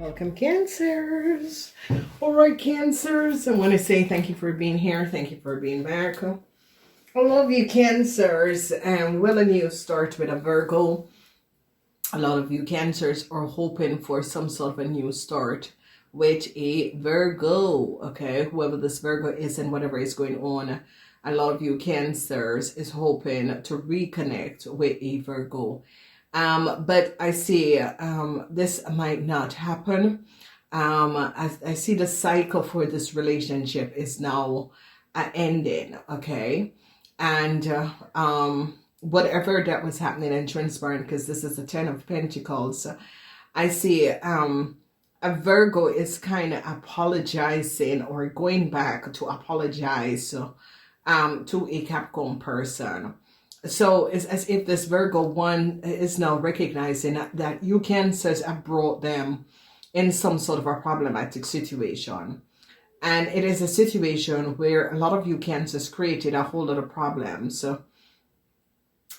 Welcome, Cancers. All right, Cancers. I want to say thank you for being here. Thank you for being back. I love you, Cancers. And will a new start with a Virgo? A lot of you Cancers are hoping for some sort of a new start with a Virgo. Okay, whoever this Virgo is and whatever is going on, a lot of you Cancers is hoping to reconnect with a Virgo. But I see this might not happen. I see the cycle for this relationship is now ending, okay? And whatever that was happening and transparent, because this is the 10 of Pentacles, I see a Virgo is kind of apologizing or going back to apologize to a Capricorn person. So it's as if this Virgo one is now recognizing that you Cancers have brought them in some sort of a problematic situation. And it is a situation where a lot of you Cancers created a whole lot of problems.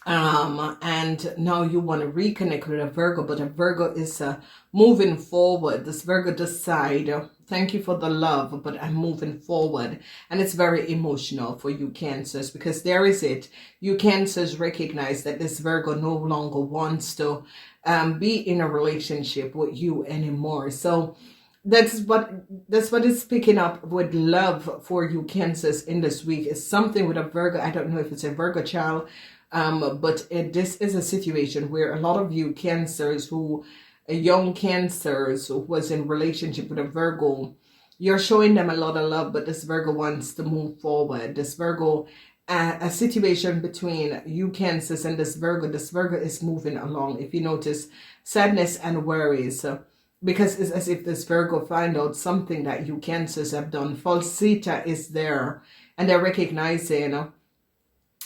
And now you want to reconnect with a Virgo, but a Virgo is moving forward. This Virgo decide, thank you for the love, but I'm moving forward. And it's very emotional for you Cancers, because there is it. You Cancers recognize that this Virgo no longer wants to be in a relationship with you anymore. So that's what is picking up with love for you Cancers in this week. Is something with a Virgo. I don't know if it's a Virgo child. But this is a situation where a lot of you Cancers young Cancers who was in relationship with a Virgo, you're showing them a lot of love, but this Virgo wants to move forward. This Virgo, a situation between you Cancers and this Virgo is moving along. If you notice, sadness and worries, because it's as if this Virgo find out something that you Cancers have done. Falsita is there, and they're recognizing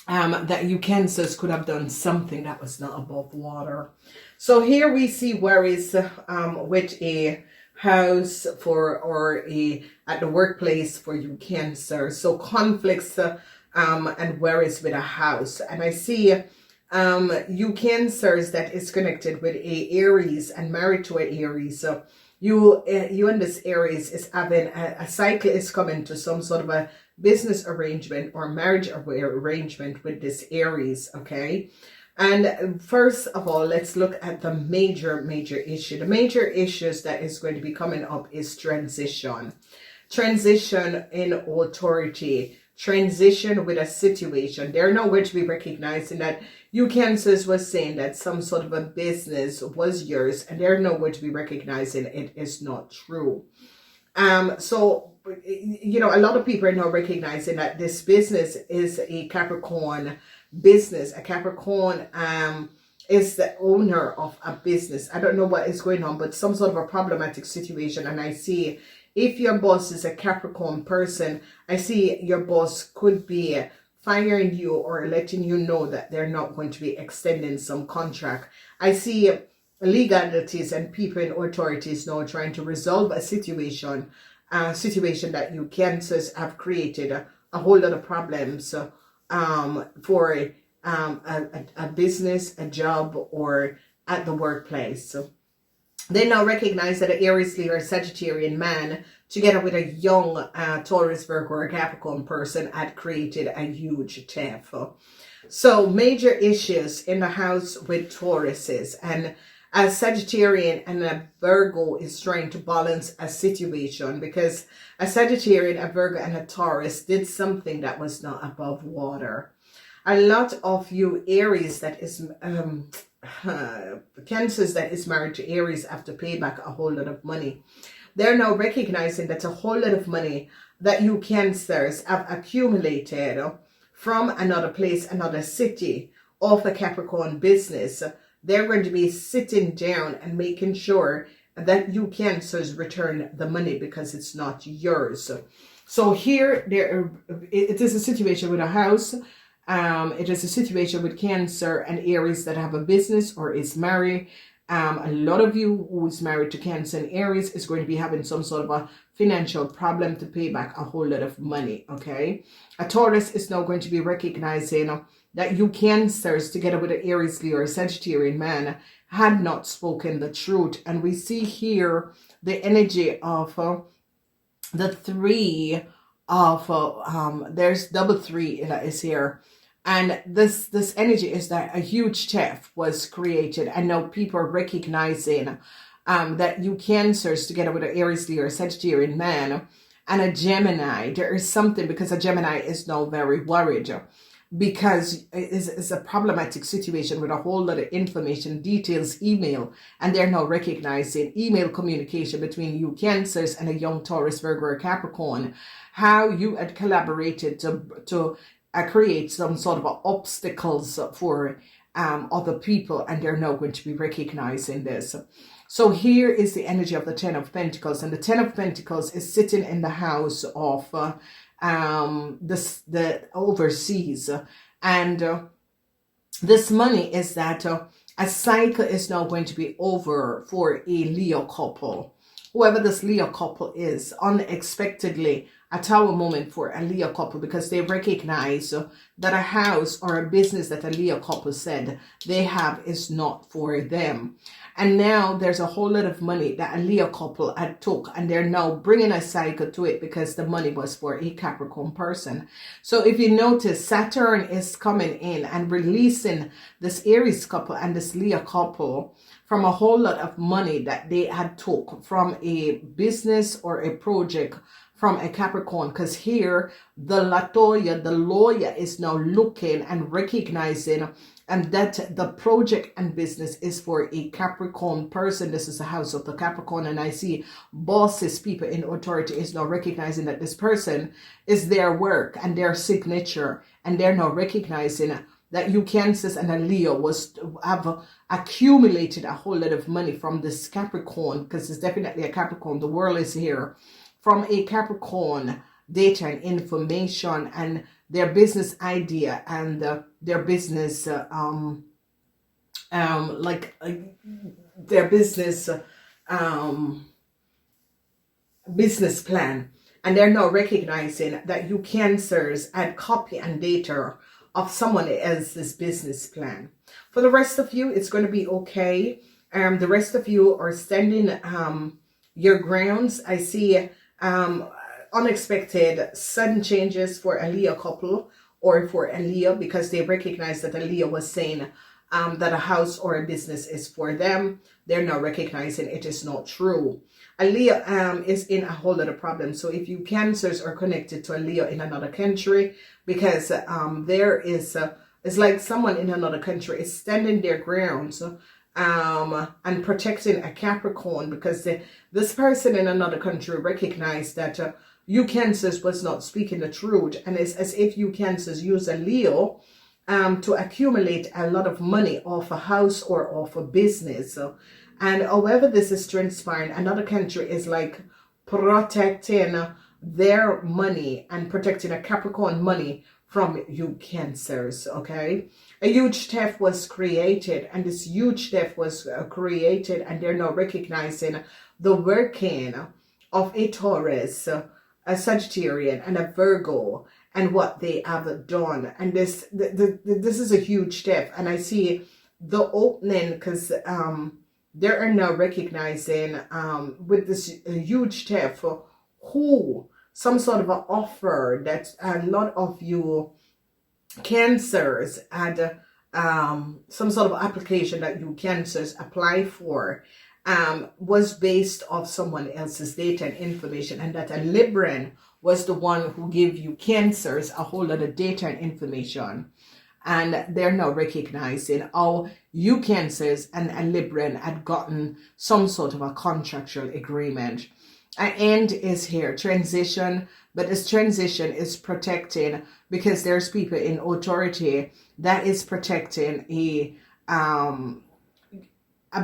that you Cancers could have done something that was not above water. So here we see worries with a house or at the workplace for you Cancer. So conflicts and worries with a house. And I see you Cancers that is connected with a Aries and married to an Aries. So you and this Aries is having a cycle is coming to some sort of a business arrangement or marriage arrangement with this Aries, okay? And first of all, let's look at the major issue. The major issues that is going to be coming up is transition in authority, transition with a situation. They're nowhere to be recognizing that you Cancers was saying that some sort of a business was yours, and they're nowhere to be recognizing it is not true. So, you know, a lot of people are now recognizing that this business is a Capricorn business. A Capricorn is the owner of a business. I don't know what is going on, but some sort of a problematic situation. And I see if your boss is a Capricorn person, I see your boss could be firing you or letting you know that they're not going to be extending some contract. I see legalities and people in authorities now trying to resolve a situation that you Cancers have created a whole lot of problems for a business, a job, or at the workplace. So they now recognize that an Aries, Leo, or Sagittarian man together with a young Taurus, Virgo, or Capricorn person had created a huge theft. So major issues in the house with Tauruses, and a Sagittarian and a Virgo is trying to balance a situation because a Sagittarian, a Virgo, and a Taurus did something that was not above water. A lot of you Aries that is Cancers that is married to Aries have to pay back a whole lot of money. They're now recognizing that a whole lot of money that you Cancers have accumulated from another place, another city, of a Capricorn business. They're going to be sitting down and making sure that you Cancers return the money because it's not yours. So here it is a situation with a house. It is a situation with Cancer and Aries that have a business or is married. A lot of you who is married to Cancer and Aries is going to be having some sort of a financial problem to pay back a whole lot of money, okay? A Taurus is now going to be recognizing that you Cancers, together with the Aries, Leo, or Sagittarian man, had not spoken the truth. And we see here the energy of the three of there's double three that is here, and this energy is that a huge theft was created, and now people are recognizing that you Cancers, together with an Aries, Leo, or Sagittarian man and a Gemini, there is something, because a Gemini is now very worried because it's a problematic situation with a whole lot of information, details, email, and they're now recognizing email communication between you Cancers and a young Taurus, Virgo, or Capricorn, how you had collaborated to create some sort of obstacles for other people, and they're now going to be recognizing this. So here is the energy of the Ten of Pentacles, and the Ten of Pentacles is sitting in the house of the overseas, and this money is that a cycle is now going to be over for a Leo couple. Whoever this Leo couple is, unexpectedly a tower moment for a Leo couple, because they recognize that a house or a business that a Leo couple said they have is not for them. And now there's a whole lot of money that a Leo couple had took, and they're now bringing a cycle to it because the money was for a Capricorn person. So if you notice, Saturn is coming in and releasing this Aries couple and this Leo couple from a whole lot of money that they had took from a business or a project from a Capricorn, because here the Latoya, the lawyer, is now looking and recognizing and that the project and business is for a Capricorn person. This is the house of the Capricorn, and I see bosses, people in authority, is now recognizing that this person is their work and their signature, and they're now recognizing that you Cancers and a Leo have accumulated a whole lot of money from this Capricorn, because it's definitely a Capricorn. The world is here from a Capricorn, data and information and their business idea and their business their business plan, and they're now recognizing that you Cancers had copy and data of someone else's business plan. For the rest of you, it's going to be okay. The rest of you are standing your grounds. I see unexpected sudden changes for a Leo couple or for a Leo, because they recognize that a Leo was saying that a house or a business is for them. They're now recognizing it is not true. A Leo is in a whole lot of problems. So if you Cancers are connected to a Leo in another country, because there is it's like someone in another country is standing their grounds and protecting a Capricorn, because this person in another country recognized that you Cancers was not speaking the truth, and it's as if you Cancers use a Leo to accumulate a lot of money off a house or off a business. And however this is transpiring, another country is like protecting their money and protecting a Capricorn money from you Cancers, okay? A huge theft was created, and this huge theft was created, and they're now recognizing the working of a Taurus, a Sagittarian, and a Virgo, and what they have done. And this is a huge theft, and I see the opening, because they are now recognizing with this huge theft who some sort of an offer that a lot of you Cancers had some sort of application that you Cancers apply for was based off someone else's data and information, and that a Libran was the one who gave you Cancers a whole lot of data and information. And they're now recognizing how you Cancers and a Libran had gotten some sort of a contractual agreement. An end is here, transition, but this transition is protecting, because there's people in authority that is protecting a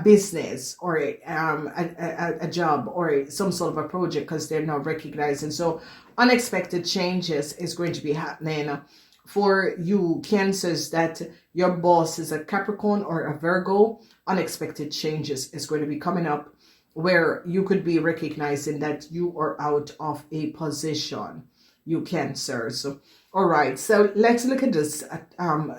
business or a job or some sort of a project, because they're now recognizing. So unexpected changes is going to be happening for you Cancers, that your boss is a Capricorn or a Virgo. Unexpected changes is going to be coming up, where you could be recognizing that you are out of a position, you Cancers. All right, so let's look at this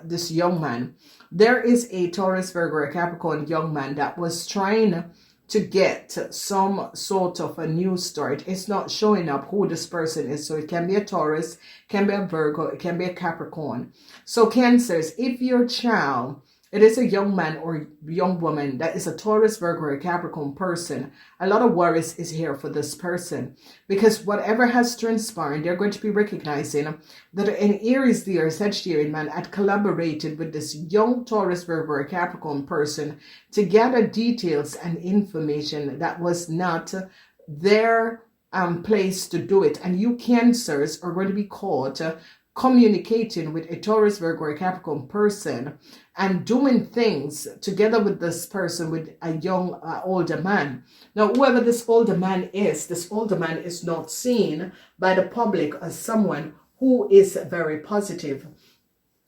this young man. There is a Taurus, Virgo, or Capricorn young man that was trying to get some sort of a new start. It's not showing up who this person is. So it can be a Taurus, can be a Virgo, it can be a Capricorn. So Cancers, if your child, it is a young man or young woman that is a Taurus, Virgo, or a Capricorn person, a lot of worries is here for this person, because whatever has transpired, they're going to be recognizing that an Aries, Leo, or Sagittarian man had collaborated with this young Taurus, Virgo, or Capricorn person to gather details and information that was not their place to do it. And you Cancers are going to be caught communicating with a Taurus, Virgo, or Capricorn person and doing things together with this person, with a young older man. Now, whoever this older man is not seen by the public as someone who is very positive.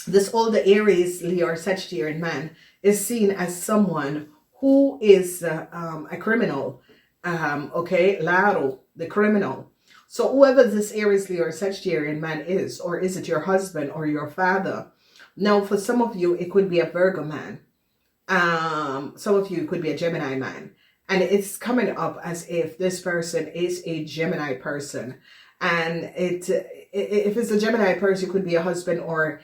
This older Aries, Leo, or Sagittarian man is seen as someone who is a criminal. Okay, Laro, the criminal. So whoever this Aries, Leo, or Sagittarian man is, or is it your husband or your father? Now, for some of you, it could be a Virgo man. Some of you, it could be a Gemini man. And it's coming up as if this person is a Gemini person. And if it's a Gemini person, it could be a husband or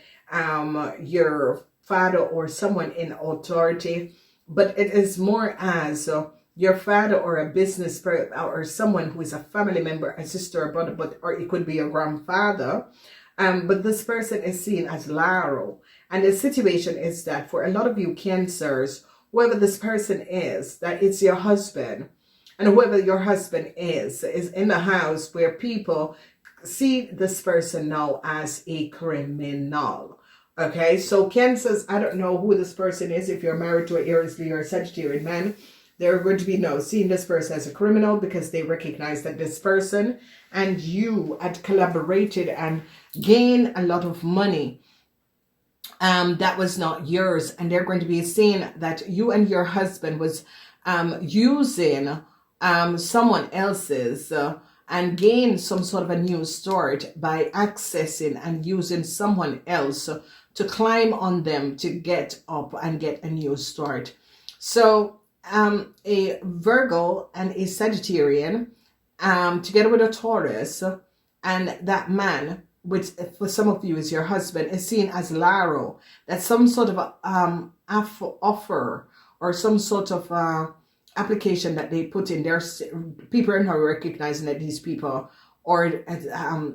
your father or someone in authority. But it is more as your father or a business person or someone who is a family member, a sister or brother, or it could be your grandfather. But this person is seen as Laro. And the situation is that for a lot of you Cancers, whoever this person is, that it's your husband. And whoever your husband is in the house where people see this person now as a criminal. Okay, so Cancers, I don't know who this person is. If you're married to an Aries, Leo, or Sagittarian man, they're going to be seeing this person as a criminal because they recognize that this person and you had collaborated and gained a lot of money that was not yours. And they're going to be seeing that you and your husband was using someone else's and gain some sort of a new start by accessing and using someone else to climb on them to get up and get a new start. So a Virgo and a Sagittarian together with a Taurus, and that man, which for some of you is your husband, is seen as Laro. That's some sort of offer or some sort of application that they put in there. People are now recognizing that these people or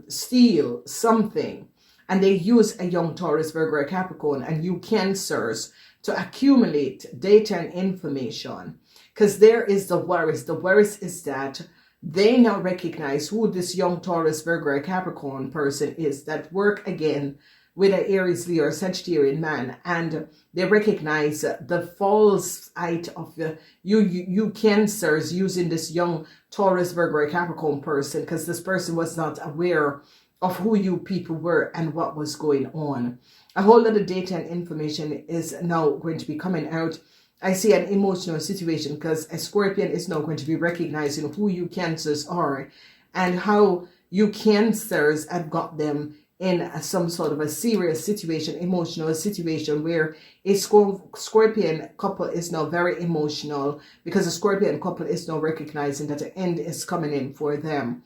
steal something, and they use a young Taurus, Virgo, or Capricorn, and you Cancers to accumulate data and information, because there is the worries. The worries is that they now recognize who this young Taurus, Virgo, or Capricorn person is that work again with an Aries, Leo, or Sagittarian man, and they recognize the false height of you Cancers using this young Taurus, Virgo, or Capricorn person, because this person was not aware of who you people were and what was going on. A whole lot of data and information is now going to be coming out. I see an emotional situation because a Scorpion is now going to be recognizing who you Cancers are and how you Cancers have got them in some sort of a serious situation, emotional situation, where a Scorpion couple is now very emotional because a Scorpion couple is now recognizing that the end is coming in for them.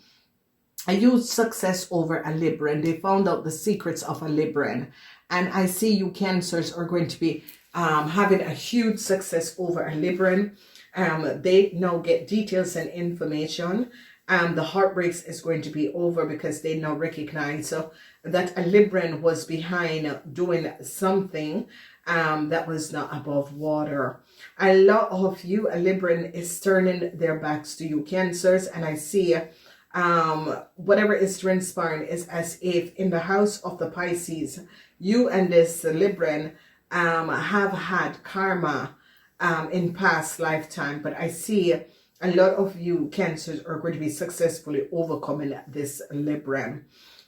I used success over a Libran. They found out the secrets of a Libran. And I see you Cancers are going to be having a huge success over a Libran. They now get details and information. The heartbreaks is going to be over because they now recognize that a Libran was behind doing something that was not above water. A lot of you, a Libran is turning their backs to you Cancers, and I see whatever is transpiring is as if in the house of the Pisces, you and this Libran have had karma in past lifetime. But I see a lot of you Cancers are going to be successfully overcoming this Libran.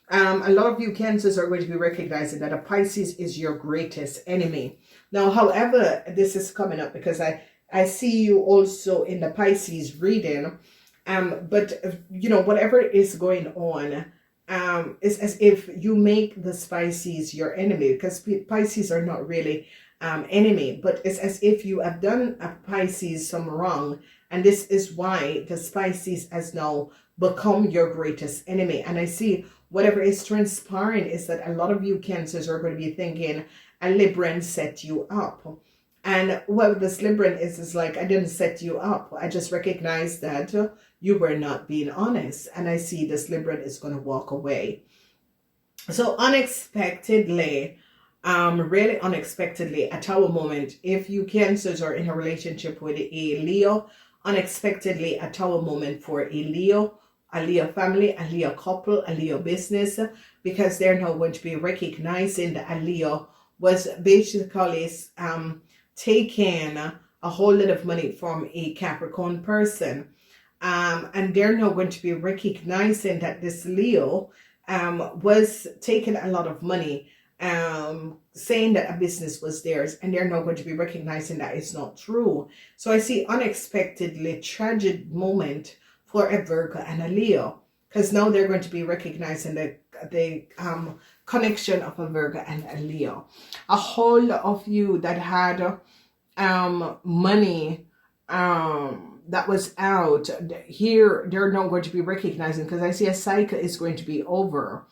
A lot of you Cancers are going to be recognizing that a Pisces is your greatest enemy. Now, however, this is coming up because I see you also in the Pisces reading. But, you know, whatever is going on, it's as if you make the Pisces your enemy, because Pisces are not really enemy, but it's as if you have done a Pisces some wrong, and this is why the Pisces has now become your greatest enemy. And I see whatever is transpiring is that a lot of you Cancers are going to be thinking a Libran set you up. And what this Libran is like, I didn't set you up. I just recognized that you were not being honest. And I see this Libran is going to walk away. So unexpectedly, really unexpectedly, a Tower moment, if you Cancers are in a relationship with a Leo, unexpectedly a Tower moment for a Leo family, a Leo couple, a Leo business, because they're now going to be recognizing that a Leo was basically taking a whole lot of money from a Capricorn person. And they're now going to be recognizing that this Leo was taking a lot of money, saying that a business was theirs, and they're now going to be recognizing that it's not true. So I see unexpectedly tragic moment for a Virgo and a Leo, because now they're going to be recognizing the connection of a Virgo and a Leo. A whole of you that had money that was out here, they're not going to be recognizing, because I see a cycle is going to be over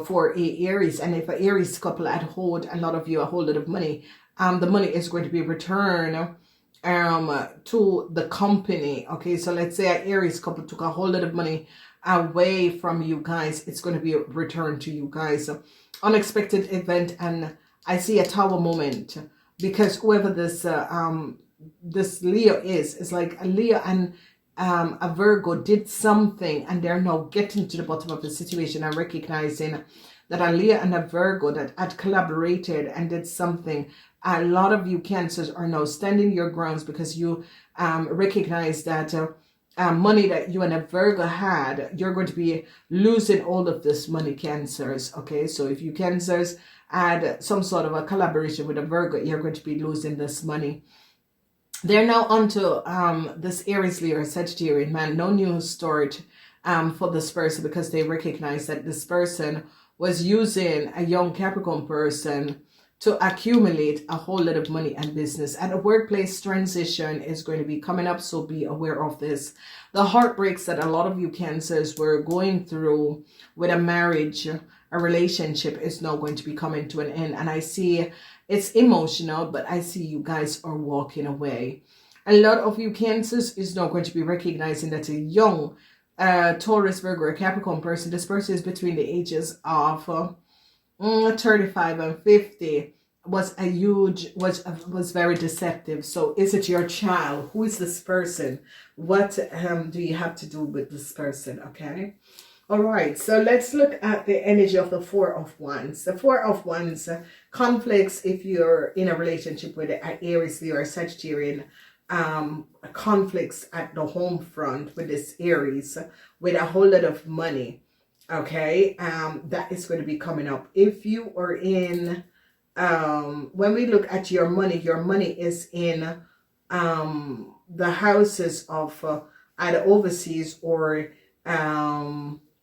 for a Aries. And if an Aries couple had hold a lot of you a whole lot of money, the money is going to be returned to the company. Okay, so let's say an Aries couple took a whole lot of money away from you guys, it's going to be returned to you guys. Unexpected event, and I see a Tower moment, because whoever this this Leo is like a Leo and a Virgo did something, and they're now getting to the bottom of the situation and recognizing that a Leo and a Virgo that had collaborated and did something. A lot of you Cancers are now standing your grounds, because you recognize that money that you and a Virgo had, you're going to be losing all of this money, Cancers. Okay, so if you Cancers had some sort of a collaboration with a Virgo, you're going to be losing this money. They're now onto this Aries, Leo, Sagittarian man. No news story for this person, because they recognize that this person was using a young Capricorn person to accumulate a whole lot of money and business. And a workplace transition is going to be coming up, so be aware of this. The heartbreaks that a lot of you Cancers were going through with a marriage, a relationship, is now going to be coming to an end. And I see it's emotional, but I see you guys are walking away. A lot of you Cancers is now going to be recognizing that a young Taurus, Virgo, or Capricorn person, this person is between the ages of 35 and 50, was very deceptive. So is it your child? Who is this person? What do you have to do with this person? Okay. All right, so let's look at the energy of the Four of Wands. The Four of Wands conflicts, if you're in a relationship with an Aries, Leo, or Sagittarian, conflicts at the home front with this Aries with a whole lot of money. Okay, that is going to be coming up. If you are in, when we look at your money is in the houses of either overseas or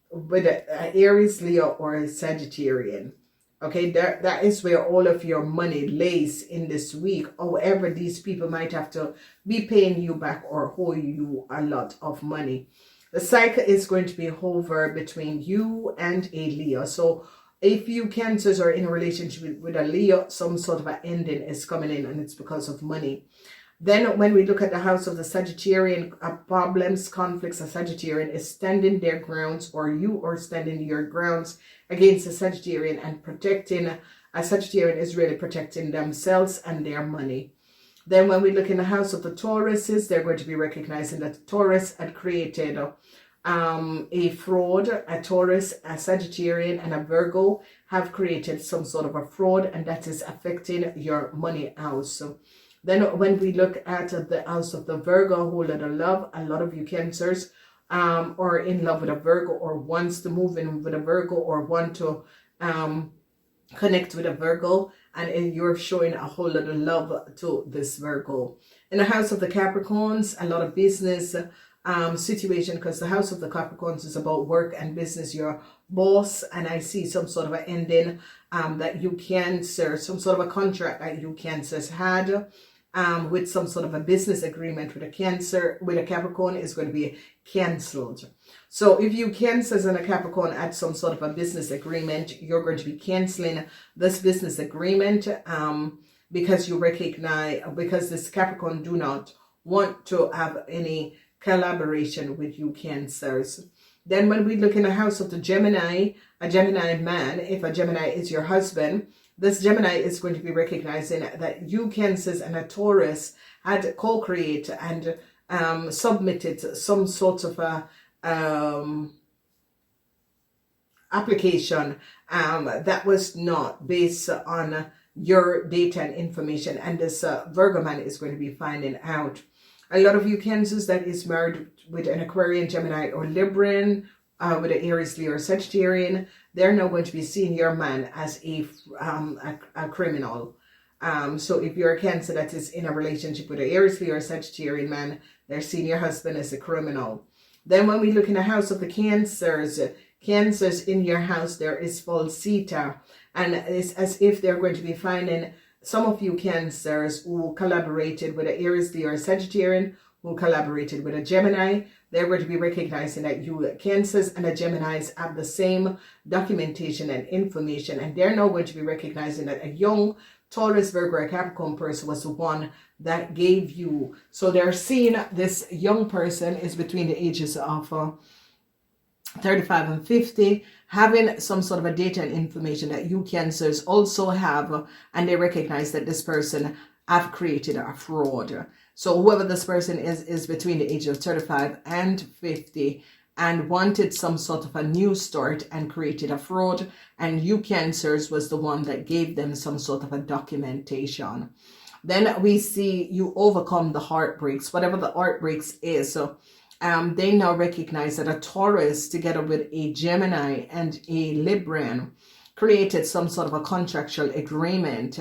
with an Aries, Leo, or a Sagittarian. Okay, that is where all of your money lays in this week. However, these people might have to be paying you back or owe you a lot of money. The cycle is going to be over between you and a Leo. So if you Cancers are in a relationship with a Leo, some sort of an ending is coming in, and it's because of money. Then when we look at the house of the Sagittarian, problems, conflicts, a Sagittarian is standing their grounds, or you are standing your grounds against a Sagittarian and protecting. A Sagittarian is really protecting themselves and their money. Then when we look in the house of the Tauruses, they're going to be recognizing that the Taurus had created a fraud. A Taurus, a Sagittarian, and a Virgo have created some sort of a fraud, and that is affecting your money house. So then when we look at the house of the Virgo, who let love, a lot of you Cancers are in love with a Virgo, or wants to move in with a Virgo, or want to connect with a Virgo, and you're showing a whole lot of love to this Virgo. In the house of the Capricorns, a lot of business situation, because the house of the Capricorns is about work and business, your boss, and I see some sort of an ending that you Cancer, some sort of a contract that you Cancers had with some sort of a business agreement with a Cancer, with a Capricorn, is going to be cancelled. So if you Cancers and a Capricorn had some sort of a business agreement, you're going to be cancelling this business agreement because you recognize, because this Capricorn do not want to have any collaboration with you Cancers. Then when we look in the house of the Gemini, a Gemini man, if a Gemini is your husband, this Gemini is going to be recognizing that you Cancers and a Taurus had co-created and submitted some sort of a application that was not based on your data and information, and this Virgo man is going to be finding out. A lot of you Cancers that is married with an Aquarian, Gemini, or Libran, with an Aries, Leo, or Sagittarian, they're now going to be seeing your man as a criminal. So if you're a Cancer that is in a relationship with an Aries, Leo, or Sagittarian man, they're seeing your husband as a criminal. Then when we look in the house of the Cancers, Cancers in your house, there is falsita, and it's as if they're going to be finding some of you Cancers who collaborated with an Aries, Leo, or Sagittarian, who collaborated with a Gemini. They're going to be recognizing that you Cancers and the Geminis have the same documentation and information, and they're now going to be recognizing that a young Taurus, Virgo, or Capricorn person was the one that gave you. So they're seeing this young person is between the ages of 35 and 50, having some sort of a data and information that you Cancers also have, and they recognize that this person have created a fraud. So whoever this person is between the age of 35 and 50 and wanted some sort of a new start and created a fraud, and you Cancers was the one that gave them some sort of a documentation. Then we see you overcome the heartbreaks, whatever the heartbreaks is. So they now recognize that a Taurus together with a Gemini and a Libran created some sort of a contractual agreement.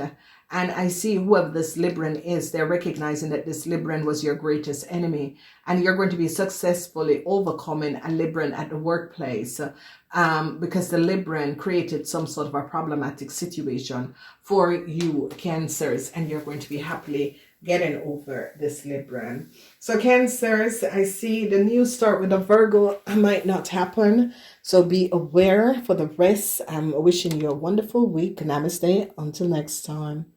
And I see whoever this Libran is, they're recognizing that this Libran was your greatest enemy, and you're going to be successfully overcoming a Libran at the workplace because the Libran created some sort of a problematic situation for you Cancers, and you're going to be happily getting over this Libran. So Cancers, I see the new start with a Virgo might not happen, so be aware. For the rest, I'm wishing you a wonderful week. Namaste. Until next time.